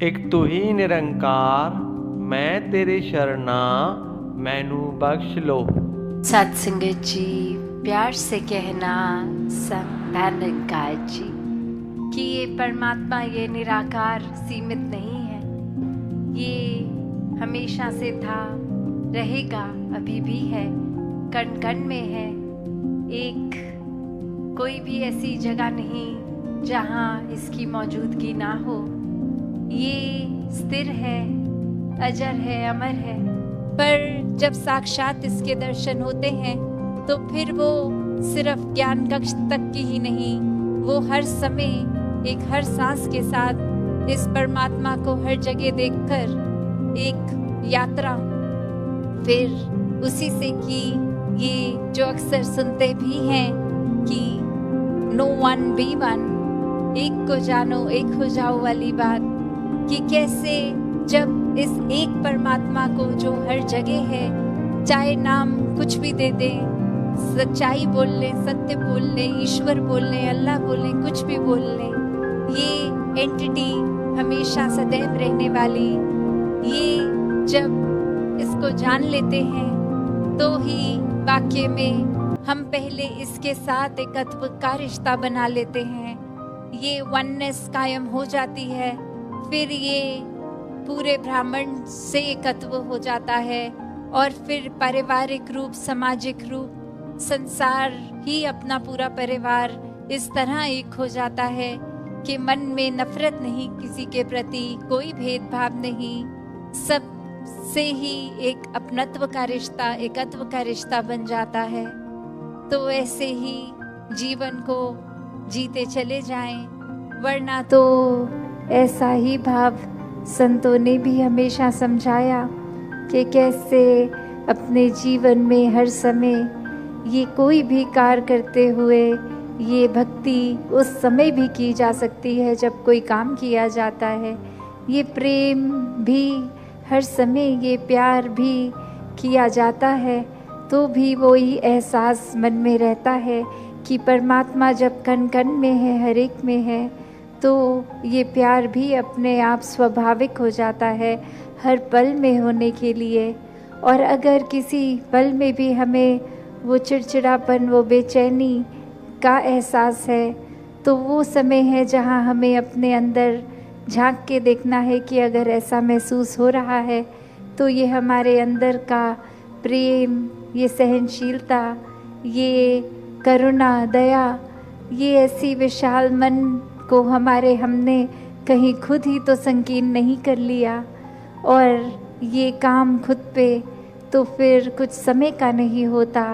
एक तू ही निरंकार, मैं तेरे शरणा, मैनू बख्श लो। सत्संगत जी, प्यार से कहना संत निरंकार जी कि ये परमात्मा, ये निराकार सीमित नहीं है। ये हमेशा से था, रहेगा, अभी भी है, कण कण में है। एक कोई भी ऐसी जगह नहीं जहाँ इसकी मौजूदगी ना हो। ये स्थिर है, अजर है, अमर है। पर जब साक्षात इसके दर्शन होते हैं तो फिर वो सिर्फ ज्ञान कक्ष तक की ही नहीं, वो हर समय एक हर सांस के साथ इस परमात्मा को हर जगह देखकर एक यात्रा फिर उसी से की। ये जो अक्सर सुनते भी हैं कि नो वन बी वन, एक को जानो एक हो जाओ वाली बात, कि कैसे जब इस एक परमात्मा को जो हर जगह है, चाहे नाम कुछ भी दे दे, सच्चाई बोल ले, सत्य बोल ले, ईश्वर बोल ले, अल्लाह बोल ले, कुछ भी बोल ले, ये एंटिटी हमेशा सदैव रहने वाली, ये जब इसको जान लेते हैं तो ही वाक्य में हम पहले इसके साथ एक अद्भुत का रिश्ता बना लेते हैं। ये वननेस कायम हो जाती है, फिर ये पूरे ब्राह्मण से एकत्व हो जाता है और फिर पारिवारिक रूप, सामाजिक रूप, संसार ही अपना पूरा परिवार इस तरह एक हो जाता है कि मन में नफरत नहीं, किसी के प्रति कोई भेदभाव नहीं, सब से ही एक अपनत्व का रिश्ता, एकत्व का रिश्ता बन जाता है। तो ऐसे ही जीवन को जीते चले जाएं, वरना तो ऐसा ही भाव संतों ने भी हमेशा समझाया कि कैसे अपने जीवन में हर समय ये कोई भी कार्य करते हुए ये भक्ति उस समय भी की जा सकती है जब कोई काम किया जाता है। ये प्रेम भी हर समय, ये प्यार भी किया जाता है तो भी वही एहसास मन में रहता है कि परमात्मा जब कण कण में है, हर एक में है, तो ये प्यार भी अपने आप स्वाभाविक हो जाता है हर पल में होने के लिए। और अगर किसी पल में भी हमें वो चिड़चिड़ापन, वो बेचैनी का एहसास है, तो वो समय है जहाँ हमें अपने अंदर झांक के देखना है कि अगर ऐसा महसूस हो रहा है तो ये हमारे अंदर का प्रेम, ये सहनशीलता, ये करुणा, दया, ये ऐसी विशाल मन को हमने कहीं खुद ही तो संकीर्ण नहीं कर लिया, और ये काम खुद पे तो फिर कुछ समय का नहीं होता।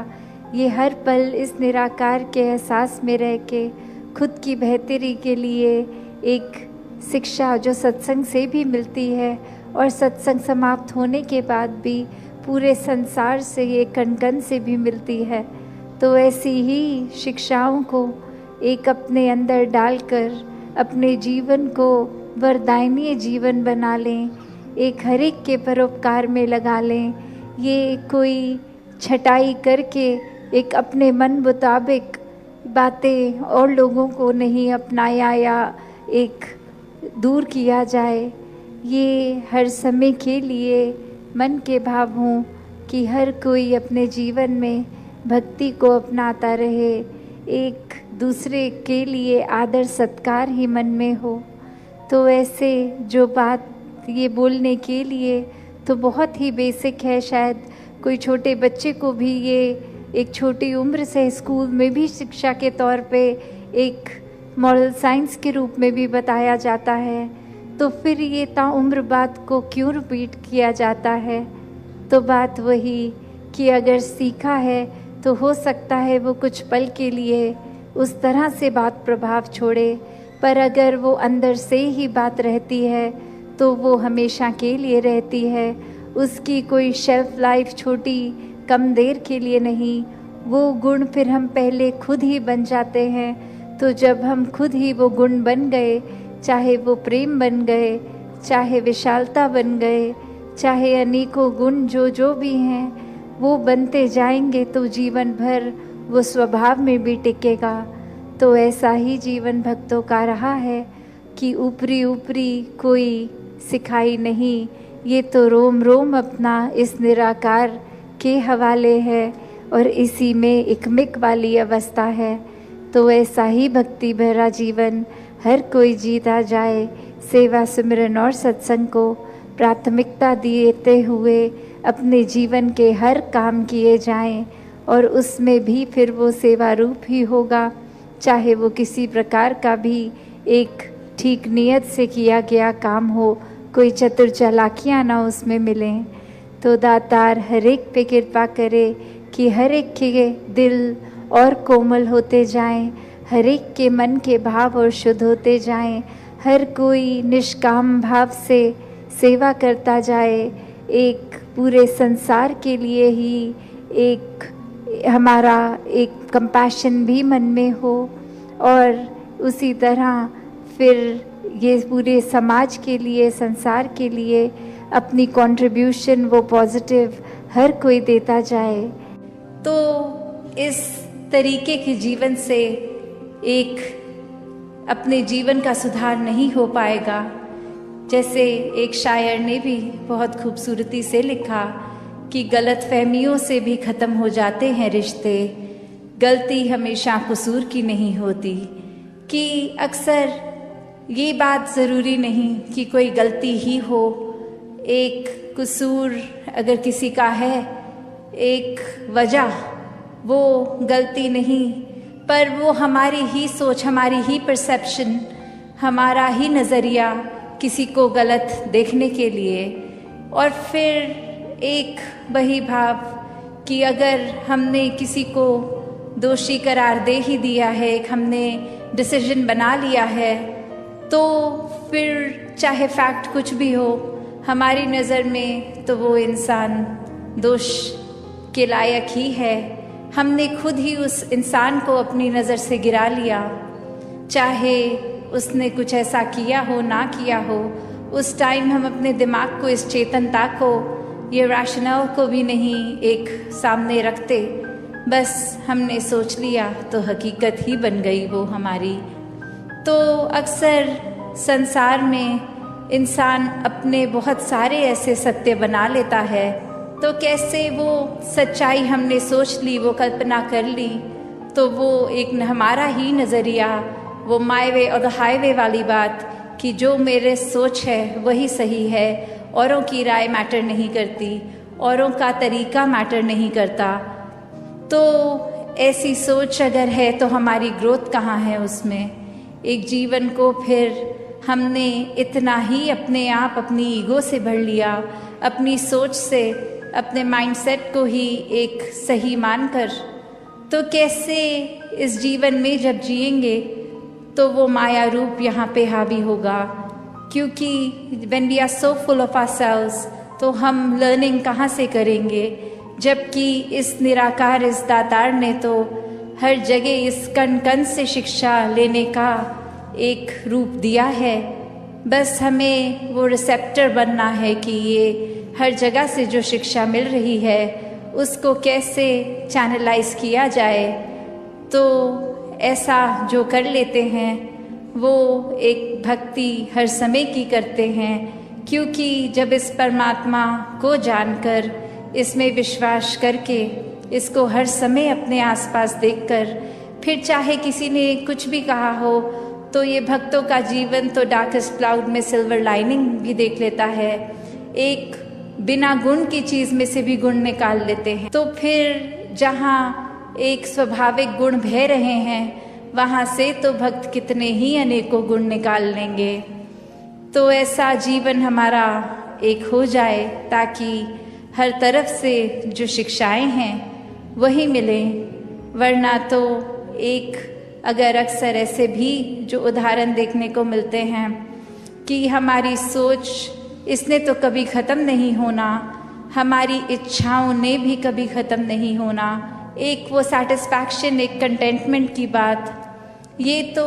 ये हर पल इस निराकार के एहसास में रह के खुद की बेहतरी के लिए एक शिक्षा जो सत्संग से भी मिलती है और सत्संग समाप्त होने के बाद भी पूरे संसार से, ये कण कण से भी मिलती है। तो ऐसी ही शिक्षाओं को एक अपने अंदर डालकर अपने जीवन को वरदायनीय जीवन बना लें, एक हर एक के परोपकार में लगा लें। ये कोई छटाई करके एक अपने मन मुताबिक बातें और लोगों को नहीं अपनाया या एक दूर किया जाए। ये हर समय के लिए मन के भाव हों कि हर कोई अपने जीवन में भक्ति को अपनाता रहे, एक दूसरे के लिए आदर सत्कार ही मन में हो। तो ऐसे जो बात ये बोलने के लिए तो बहुत ही बेसिक है, शायद कोई छोटे बच्चे को भी ये एक छोटी उम्र से स्कूल में भी शिक्षा के तौर पे एक मॉरल साइंस के रूप में भी बताया जाता है, तो फिर ये ताउम्र बात को क्यों रिपीट किया जाता है। तो बात वही कि अगर सीखा है तो हो सकता है वो कुछ पल के लिए उस तरह से बात प्रभाव छोड़े, पर अगर वो अंदर से ही बात रहती है तो वो हमेशा के लिए रहती है। उसकी कोई शेल्फ लाइफ छोटी कम देर के लिए नहीं, वो गुण फिर हम पहले खुद ही बन जाते हैं। तो जब हम खुद ही वो गुण बन गए, चाहे वो प्रेम बन गए, चाहे विशालता बन गए, चाहे अनेकों गुण जो भी हैं वो बनते जाएंगे, तो जीवन भर वो स्वभाव में भी टिकेगा। तो ऐसा ही जीवन भक्तों का रहा है कि ऊपरी ऊपरी कोई सिखाई नहीं, ये तो रोम रोम अपना इस निराकार के हवाले है और इसी में एक मिक वाली अवस्था है। तो ऐसा ही भक्ति भरा जीवन हर कोई जीता जाए, सेवा सिमरन और सत्संग को प्राथमिकता देते हुए अपने जीवन के हर काम किए जाएं और उसमें भी फिर वो सेवा रूप ही होगा, चाहे वो किसी प्रकार का भी एक ठीक नियत से किया गया काम हो, कोई चतुर चालाकियाँ ना उसमें मिलें। तो दातार हर एक पे कृपा करे कि हर एक के दिल और कोमल होते जाएं, हर एक के मन के भाव और शुद्ध होते जाएं, हर कोई निष्काम भाव से सेवा करता जाए, एक पूरे संसार के लिए ही एक हमारा एक कंपैशन भी मन में हो और उसी तरह फिर ये पूरे समाज के लिए, संसार के लिए अपनी कंट्रीब्यूशन वो पॉजिटिव हर कोई देता जाए। तो इस तरीके के जीवन से एक अपने जीवन का सुधार नहीं हो पाएगा। जैसे एक शायर ने भी बहुत खूबसूरती से लिखा कि गलत फहमियों से भी ख़त्म हो जाते हैं रिश्ते, गलती हमेशा कसूर की नहीं होती। कि अक्सर ये बात ज़रूरी नहीं कि कोई गलती ही हो, एक कसूर अगर किसी का है, एक वजह, वो गलती नहीं, पर वो हमारी ही सोच, हमारी ही परसेप्शन, हमारा ही नज़रिया किसी को गलत देखने के लिए। और फिर एक वही भाव कि अगर हमने किसी को दोषी करार दे ही दिया है, एक हमने डिसीजन बना लिया है, तो फिर चाहे फैक्ट कुछ भी हो हमारी नज़र में, तो वो इंसान दोष के लायक ही है। हमने खुद ही उस इंसान को अपनी नज़र से गिरा लिया, चाहे उसने कुछ ऐसा किया हो ना किया हो। उस टाइम हम अपने दिमाग को, इस चेतनता को, ये रैशनल को भी नहीं एक सामने रखते, बस हमने सोच लिया तो हकीकत ही बन गई वो हमारी। तो अक्सर संसार में इंसान अपने बहुत सारे ऐसे सत्य बना लेता है, तो कैसे वो सच्चाई हमने सोच ली, वो कल्पना कर ली, तो वो एक हमारा ही नज़रिया, वो माय वे और द हाईवे वाली बात कि जो मेरे सोच है वही सही है, औरों की राय मैटर नहीं करती, औरों का तरीका मैटर नहीं करता। तो ऐसी सोच अगर है तो हमारी ग्रोथ कहाँ है उसमें? एक जीवन को फिर हमने इतना ही अपने आप अपनी ईगो से भर लिया, अपनी सोच से, अपने माइंडसेट को ही एक सही मानकर। तो कैसे इस जीवन में जब जिएंगे तो वो माया रूप यहाँ पे हावी होगा, क्योंकि when we are so full of ourselves, तो हम लर्निंग कहाँ से करेंगे? जबकि इस निराकार, इस दातार ने तो हर जगह इस कण कण से शिक्षा लेने का एक रूप दिया है। बस हमें वो रिसेप्टर बनना है कि ये हर जगह से जो शिक्षा मिल रही है उसको कैसे चैनलाइज किया जाए। तो ऐसा जो कर लेते हैं वो एक भक्ति हर समय की करते हैं, क्योंकि जब इस परमात्मा को जानकर, इसमें विश्वास करके, इसको हर समय अपने आसपास देखकर, फिर चाहे किसी ने कुछ भी कहा हो, तो ये भक्तों का जीवन तो डार्केस्ट क्लाउड में सिल्वर लाइनिंग भी देख लेता है। एक बिना गुण की चीज़ में से भी गुण निकाल लेते हैं। तो फिर जहाँ एक स्वाभाविक गुण बह रहे हैं, वहाँ से तो भक्त कितने ही अनेकों गुण निकाल लेंगे। तो ऐसा जीवन हमारा एक हो जाए ताकि हर तरफ से जो शिक्षाएं हैं वही मिलें। वरना तो एक अगर अक्सर ऐसे भी जो उदाहरण देखने को मिलते हैं कि हमारी सोच, इसने तो कभी ख़त्म नहीं होना, हमारी इच्छाओं ने भी कभी ख़त्म नहीं होना, एक वो सेटिस्फैक्शन, एक कंटेंटमेंट की बात, ये तो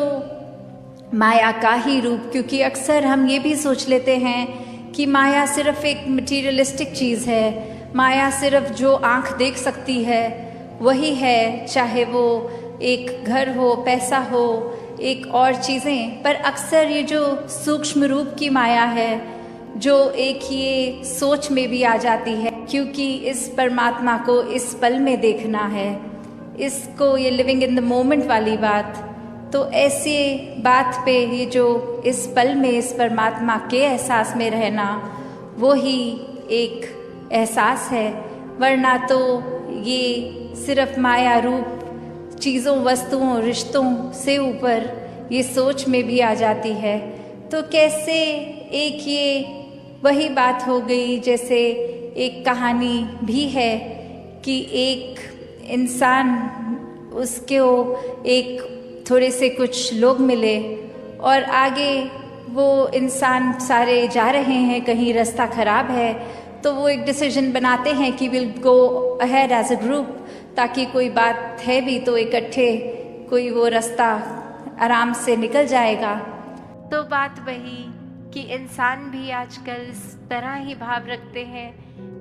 माया का ही रूप। क्योंकि अक्सर हम ये भी सोच लेते हैं कि माया सिर्फ एक मटीरियलिस्टिक चीज़ है, माया सिर्फ जो आँख देख सकती है वही है, चाहे वो एक घर हो, पैसा हो, एक और चीज़ें। पर अक्सर ये जो सूक्ष्म रूप की माया है, जो एक ये सोच में भी आ जाती है, क्योंकि इस परमात्मा को इस पल में देखना है, इसको ये लिविंग इन द मोमेंट वाली बात। तो ऐसे बात पे ये जो इस पल में इस परमात्मा के एहसास में रहना, वो ही एक एहसास है। वरना तो ये सिर्फ माया रूप चीज़ों, वस्तुओं, रिश्तों से ऊपर ये सोच में भी आ जाती है। तो कैसे एक ये वही बात हो गई, जैसे एक कहानी भी है कि एक इंसान, उसको एक थोड़े से कुछ लोग मिले और आगे वो इंसान सारे जा रहे हैं, कहीं रास्ता ख़राब है, तो वो एक डिसीजन बनाते हैं कि will go ahead as a group, ताकि कोई बात है भी तो इकट्ठे कोई वो रास्ता आराम से निकल जाएगा। तो बात वही कि इंसान भी आजकल इस तरह ही भाव रखते हैं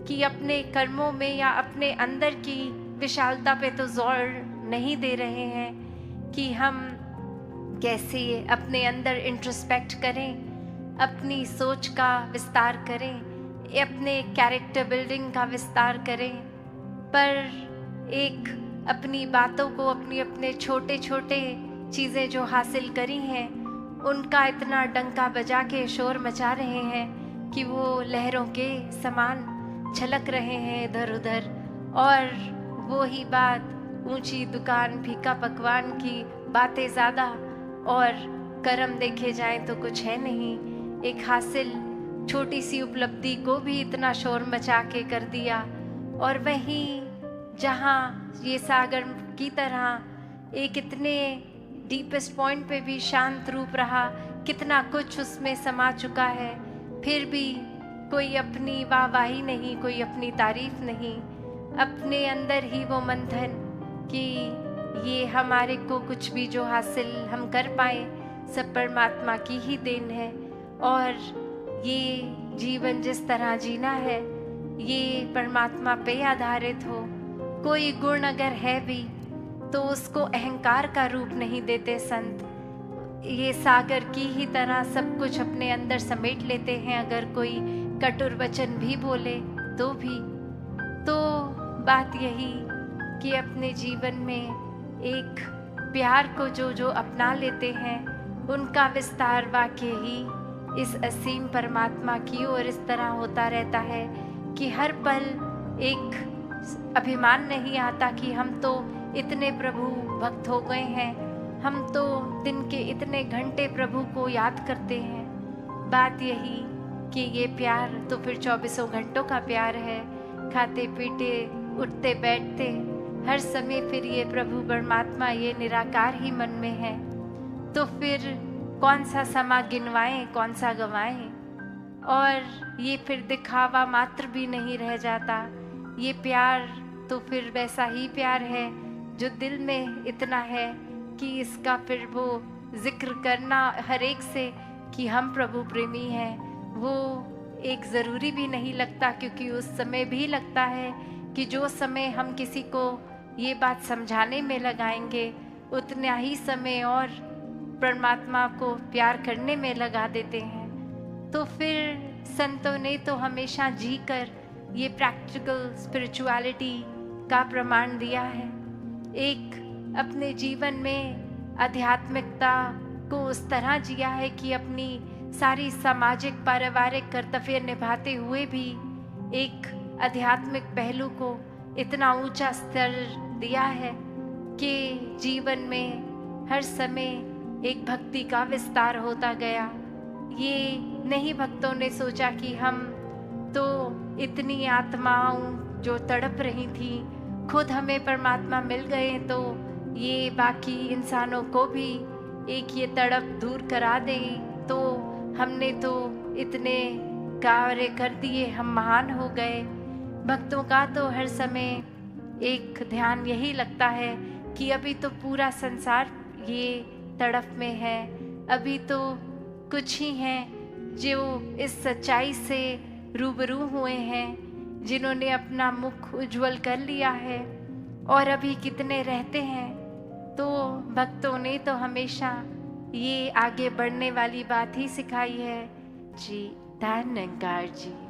कि अपने कर्मों में या अपने अंदर की विशालता पे तो जोर नहीं दे रहे हैं कि हम कैसे अपने अंदर इंट्रोस्पेक्ट करें, अपनी सोच का विस्तार करें, अपने कैरेक्टर बिल्डिंग का विस्तार करें, पर एक अपनी बातों को, अपने छोटे छोटे चीज़ें जो हासिल करी हैं, उनका इतना डंका बजा के शोर मचा रहे हैं कि वो लहरों के समान छलक रहे हैं इधर उधर। और वो ही बात, ऊंची दुकान, फीका पकवान की बातें ज़्यादा और कर्म देखे जाएं तो कुछ है नहीं। एक हासिल छोटी सी उपलब्धि को भी इतना शोर मचा के कर दिया। और वहीं जहाँ ये सागर की तरह एक इतने डीपेस्ट पॉइंट पे भी शांत रूप रहा, कितना कुछ उसमें समा चुका है, फिर भी कोई अपनी वाहवाही नहीं, कोई अपनी तारीफ नहीं, अपने अंदर ही वो मंथन कि ये हमारे को कुछ भी जो हासिल हम कर पाए सब परमात्मा की ही देन है। और ये जीवन जिस तरह जीना है ये परमात्मा पे आधारित हो। कोई गुण अगर है भी तो उसको अहंकार का रूप नहीं देते संत। ये सागर की ही तरह सब कुछ अपने अंदर समेट लेते हैं। अगर कोई कटुर वचन भी बोले तो भी, तो बात यही कि अपने जीवन में एक प्यार को जो जो अपना लेते हैं उनका विस्तार वाकई ही इस असीम परमात्मा की ओर इस तरह होता रहता है कि हर पल एक अभिमान नहीं आता कि हम तो इतने प्रभु भक्त हो गए हैं, हम तो दिन के इतने घंटे प्रभु को याद करते हैं। बात यही कि ये प्यार तो फिर 24 घंटों का प्यार है। खाते पीते उठते बैठते हर समय फिर ये प्रभु परमात्मा, ये निराकार ही मन में है। तो फिर कौन सा समा गिनवाएं, कौन सा गवाएं। और ये फिर दिखावा मात्र भी नहीं रह जाता। ये प्यार तो फिर वैसा ही प्यार है जो दिल में इतना है कि इसका फिर वो जिक्र करना हर एक से कि हम प्रभु प्रेमी हैं, वो एक ज़रूरी भी नहीं लगता। क्योंकि उस समय भी लगता है कि जो समय हम किसी को ये बात समझाने में लगाएंगे उतना ही समय और परमात्मा को प्यार करने में लगा देते हैं। तो फिर संतों ने तो हमेशा जी कर ये प्रैक्टिकल स्पिरिचुअलिटी का प्रमाण दिया है। एक अपने जीवन में आध्यात्मिकता को उस तरह जिया है कि अपनी सारी सामाजिक पारिवारिक कर्तव्य निभाते हुए भी एक आध्यात्मिक पहलू को इतना ऊंचा स्तर दिया है कि जीवन में हर समय एक भक्ति का विस्तार होता गया। ये नहीं भक्तों ने सोचा कि हम तो इतनी आत्माओं जो तड़प रही थी खुद हमें परमात्मा मिल गए तो ये बाकी इंसानों को भी एक ये तड़प दूर करा दें, तो हमने तो इतने कार्य कर दिए, हम महान हो गए। भक्तों का तो हर समय एक ध्यान यही लगता है कि अभी तो पूरा संसार ये तड़प में है, अभी तो कुछ ही हैं जो इस सच्चाई से रूबरू हुए हैं, जिन्होंने अपना मुख उज्जवल कर लिया है, और अभी कितने रहते हैं। तो भक्तों ने तो हमेशा ये आगे बढ़ने वाली बात ही सिखाई है जी। धन निरंकार जी।